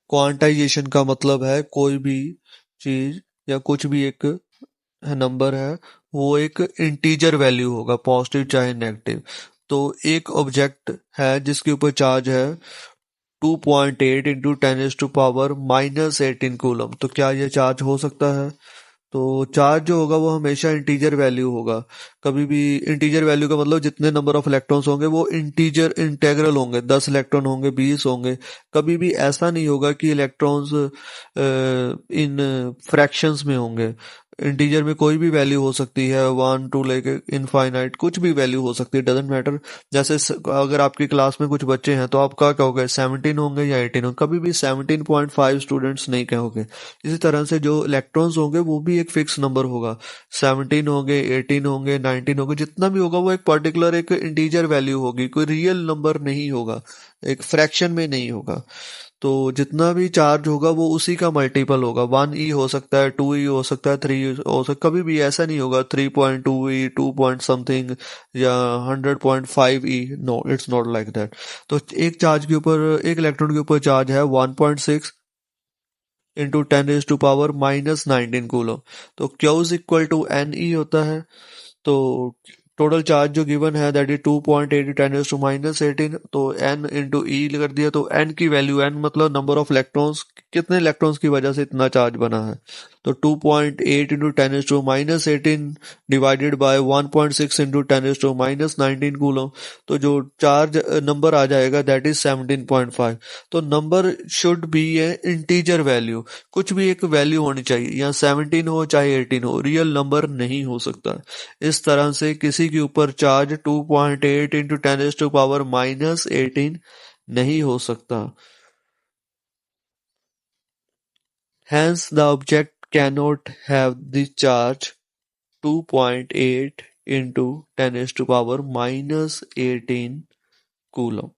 Quantization का मतलब है कोई भी चीज या कुछ भी एक नंबर है, वो एक इंटीजर वैल्यू होगा, पॉजिटिव चाहे नेगेटिव। तो एक ऑब्जेक्ट है जिसके ऊपर चार्ज है 2.8 इंटू 10⁻⁻18 कूलम, तो क्या ये चार्ज हो सकता है? तो चार्ज जो होगा वो हमेशा इंटीजर वैल्यू होगा। कभी भी इंटीजर वैल्यू का मतलब जितने नंबर ऑफ इलेक्ट्रॉन्स होंगे वो इंटीजर इंटेग्रल होंगे, 10 इलेक्ट्रॉन होंगे, 20 होंगे। कभी भी ऐसा नहीं होगा कि इलेक्ट्रॉन्स इन फ्रैक्शंस में होंगे। इंटीजर में कोई भी वैल्यू हो सकती है, 1 2 लेके इनफाइनाइट कुछ भी वैल्यू हो सकती है, डजेंट मैटर। जैसे अगर आपकी क्लास में कुछ बच्चे हैं तो आप क्या कहोगे, 17 होंगे या 18 होंगे? कभी भी 17.5 स्टूडेंट्स नहीं कहोगे। इसी तरह से जो इलेक्ट्रॉन्स होंगे वो भी एक फिक्स नंबर होगा, 17 होंगे, 18 होंगे, 19 होंगे, जितना भी होगा वो एक पर्टिकुलर एक इंटीजर वैल्यू होगी, कोई रियल नंबर नहीं होगा, एक फ्रैक्शन में नहीं होगा। तो जितना भी चार्ज होगा वो उसी का मल्टीपल होगा, 1 ई हो सकता है, 2 ई हो सकता है, 3 हो सकता है। कभी भी ऐसा नहीं होगा 3.2 ई, 2 पॉइंट समथिंग या 100.5 ई, no it's not like that. तो एक चार्ज के ऊपर, एक इलेक्ट्रॉन के ऊपर चार्ज है 1.6 इंटू 10⁻⁻19 कूलम। तो Q is equal to N E होता है। तो टोटल चार्ज जो गिवन है दैट इज 2.8 10⁻⁻18, तो n इंटू ई कर दिया, तो n की वैल्यू, n मतलब नंबर ऑफ इलेक्ट्रॉन्स, कितने इलेक्ट्रॉन्स की वजह से इतना चार्ज बना है। तो 2.8 into 10⁻18 divided by 1.6 into 10⁻19 coulomb. तो जो चार्ज नंबर आ जाएगा दैट इज 17.5। तो number should be a integer value, कुछ भी एक वैल्यू होनी चाहिए, या 17 हो चाहे 18 हो, रियल नंबर नहीं हो सकता। इस तरह से किसी के ऊपर चार्ज 2.8 इंटू 10⁻⁻18 नहीं हो सकता। Hence the object cannot have the charge 2.8 into 10⁻⁻18 coulomb.